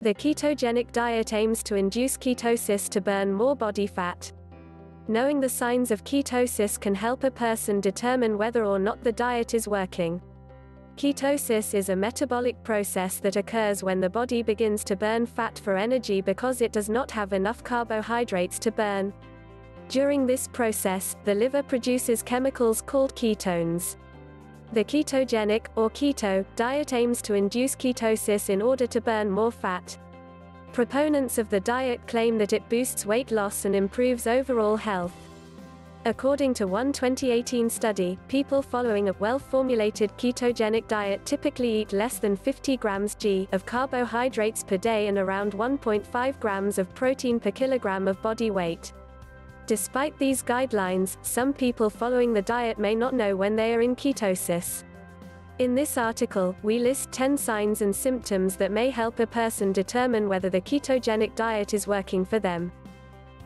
The ketogenic diet aims to induce ketosis to burn more body fat. Knowing the signs of ketosis can help a person determine whether or not the diet is working. Ketosis is a metabolic process that occurs when the body begins to burn fat for energy because it does not have enough carbohydrates to burn. During this process, the liver produces chemicals called ketones. The ketogenic, or keto, diet aims to induce ketosis in order to burn more fat. Proponents of the diet claim that it boosts weight loss and improves overall health. According to one 2018 study, people following a well-formulated ketogenic diet typically eat less than 50 grams of carbohydrates per day and around 1.5 grams of protein per kilogram of body weight. Despite these guidelines, some people following the diet may not know when they are in ketosis. In this article, we list 10 signs and symptoms that may help a person determine whether the ketogenic diet is working for them.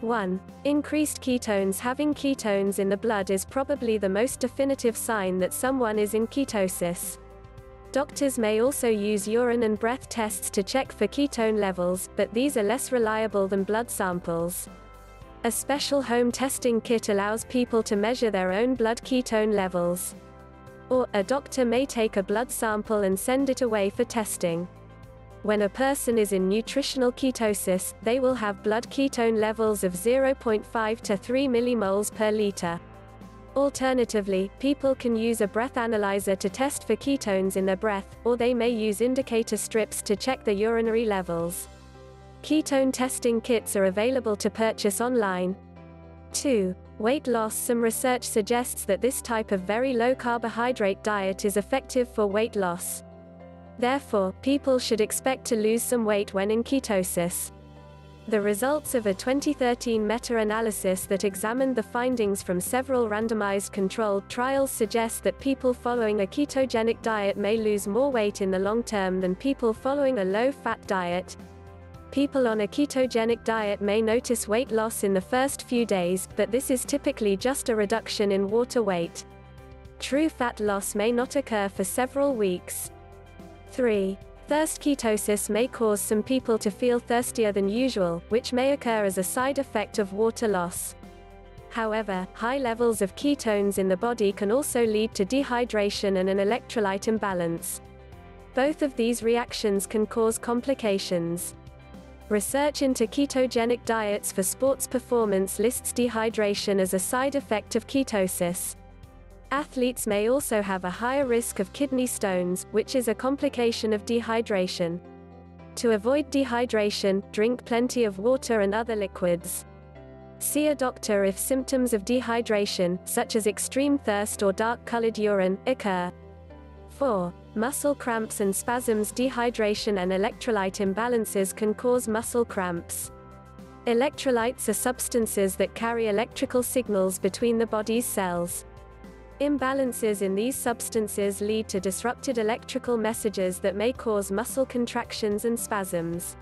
1. Increased ketones. Having ketones in the blood is probably the most definitive sign that someone is in ketosis. Doctors may also use urine and breath tests to check for ketone levels, but these are less reliable than blood samples. A special home testing kit allows people to measure their own blood ketone levels. Or, a doctor may take a blood sample and send it away for testing. When a person is in nutritional ketosis, they will have blood ketone levels of 0.5 to 3 millimoles per liter. Alternatively, people can use a breath analyzer to test for ketones in their breath, or they may use indicator strips to check the urinary levels. Ketone testing kits are available to purchase online. 2. Weight loss. Some research suggests that this type of very low carbohydrate diet is effective for weight loss. Therefore, people should expect to lose some weight when in ketosis. The results of a 2013 meta-analysis that examined the findings from several randomized controlled trials suggest that people following a ketogenic diet may lose more weight in the long term than people following a low-fat diet. People on a ketogenic diet may notice weight loss in the first few days, but this is typically just a reduction in water weight. True fat loss may not occur for several weeks. 3. Thirst. Ketosis may cause some people to feel thirstier than usual, which may occur as a side effect of water loss. However, high levels of ketones in the body can also lead to dehydration and an electrolyte imbalance. Both of these reactions can cause complications. Research into ketogenic diets for sports performance lists dehydration as a side effect of ketosis. Athletes may also have a higher risk of kidney stones, which is a complication of dehydration. To avoid dehydration, drink plenty of water and other liquids. See a doctor if symptoms of dehydration, such as extreme thirst or dark-colored urine, occur. 4. Muscle cramps and spasms. Dehydration and electrolyte imbalances can cause muscle cramps. Electrolytes are substances that carry electrical signals between the body's cells. Imbalances in these substances lead to disrupted electrical messages that may cause muscle contractions and spasms.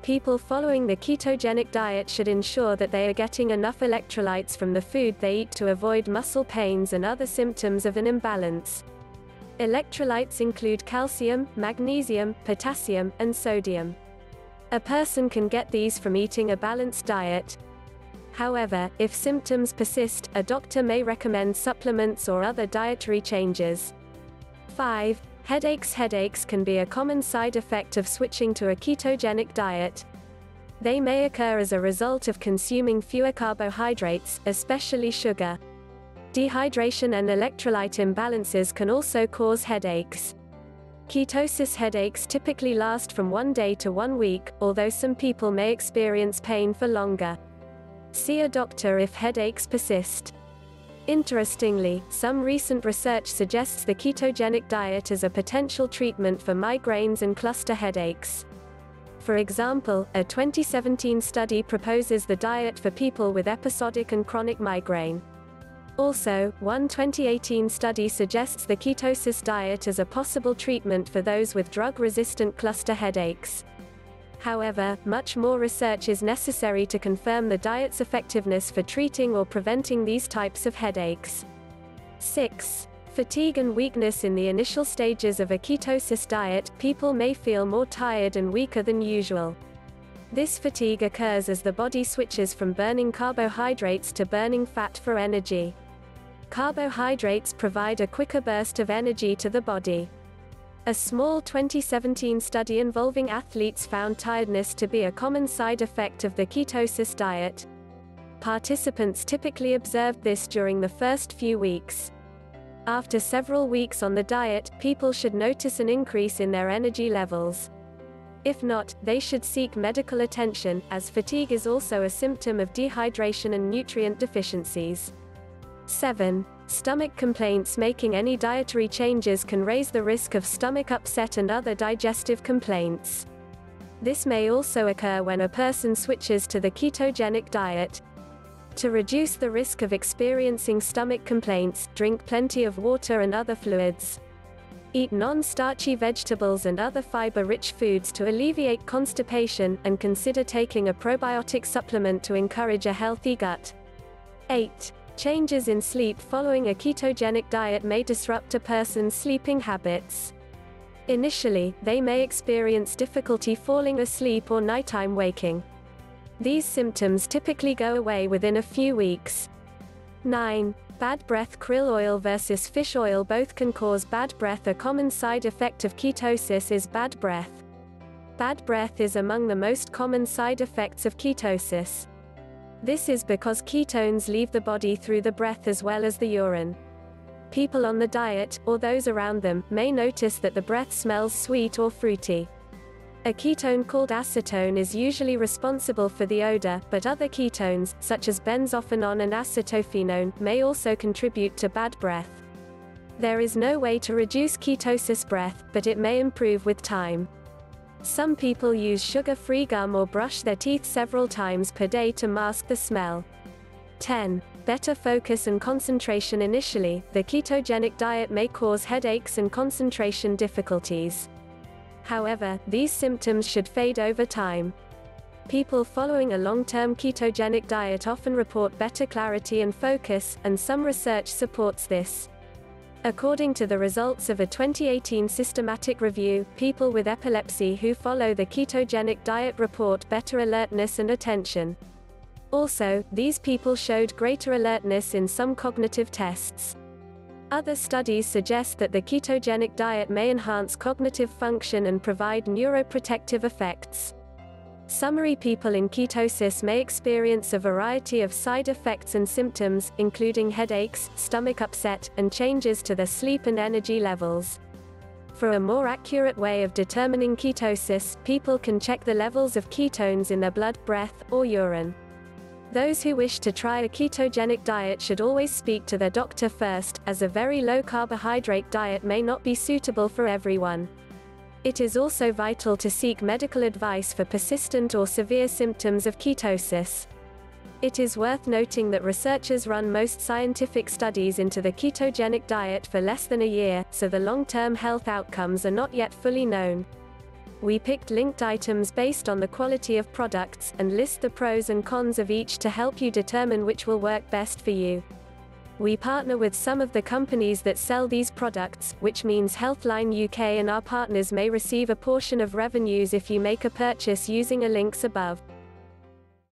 People following the ketogenic diet should ensure that they are getting enough electrolytes from the food they eat to avoid muscle pains and other symptoms of an imbalance. Electrolytes include calcium, magnesium, potassium, and sodium. A person can get these from eating a balanced diet. However, if symptoms persist, a doctor may recommend supplements or other dietary changes. 5. Headaches. Headaches can be a common side effect of switching to a ketogenic diet. They may occur as a result of consuming fewer carbohydrates, especially sugar. Dehydration and electrolyte imbalances can also cause headaches. Ketosis headaches typically last from 1 day to 1 week, although some people may experience pain for longer. See a doctor if headaches persist. Interestingly, some recent research suggests the ketogenic diet as a potential treatment for migraines and cluster headaches. For example, a 2017 study proposes the diet for people with episodic and chronic migraine. Also, one 2018 study suggests the ketosis diet as a possible treatment for those with drug-resistant cluster headaches. However, much more research is necessary to confirm the diet's effectiveness for treating or preventing these types of headaches. 6. Fatigue and weakness. In the initial stages of a ketosis diet, people may feel more tired and weaker than usual. This fatigue occurs as the body switches from burning carbohydrates to burning fat for energy. Carbohydrates provide a quicker burst of energy to the body. A small 2017 study involving athletes found tiredness to be a common side effect of the ketosis diet. Participants typically observed this during the first few weeks. After several weeks on the diet, people should notice an increase in their energy levels. If not, they should seek medical attention, as fatigue is also a symptom of dehydration and nutrient deficiencies. 7. Stomach complaints. Making any dietary changes can raise the risk of stomach upset and other digestive complaints. This may also occur when a person switches to the ketogenic diet. To reduce the risk of experiencing stomach complaints, drink plenty of water and other fluids. Eat non-starchy vegetables and other fiber-rich foods to alleviate constipation, and consider taking a probiotic supplement to encourage a healthy gut. 8. Changes in sleep. Following a ketogenic diet may disrupt a person's sleeping habits. Initially, they may experience difficulty falling asleep or nighttime waking. These symptoms typically go away within a few weeks. 9. Bad breath. Krill oil versus fish oil. Both can cause bad breath. A common side effect of ketosis is bad breath. Bad breath is among the most common side effects of ketosis. This is because ketones leave the body through the breath as well as the urine. People on the diet, or those around them, may notice that the breath smells sweet or fruity. A ketone called acetone is usually responsible for the odor, but other ketones, such as benzophenone and acetophenone, may also contribute to bad breath. There is no way to reduce ketosis breath, but it may improve with time. Some people use sugar-free gum or brush their teeth several times per day to mask the smell. 10. Better focus and concentration. Initially, the ketogenic diet may cause headaches and concentration difficulties. However, these symptoms should fade over time. People following a long-term ketogenic diet often report better clarity and focus, and some research supports this. According to the results of a 2018 systematic review, people with epilepsy who follow the ketogenic diet report better alertness and attention. Also, these people showed greater alertness in some cognitive tests. Other studies suggest that the ketogenic diet may enhance cognitive function and provide neuroprotective effects. Summary. People in ketosis may experience a variety of side effects and symptoms, including headaches, stomach upset, and changes to their sleep and energy levels. For a more accurate way of determining ketosis, people can check the levels of ketones in their blood, breath, or urine. Those who wish to try a ketogenic diet should always speak to their doctor first, as a very low carbohydrate diet may not be suitable for everyone. It is also vital to seek medical advice for persistent or severe symptoms of ketosis. It is worth noting that researchers run most scientific studies into the ketogenic diet for less than a year, so the long-term health outcomes are not yet fully known. We picked linked items based on the quality of products, and list the pros and cons of each to help you determine which will work best for you. We partner with some of the companies that sell these products, which means Healthline UK and our partners may receive a portion of revenues if you make a purchase using a links above.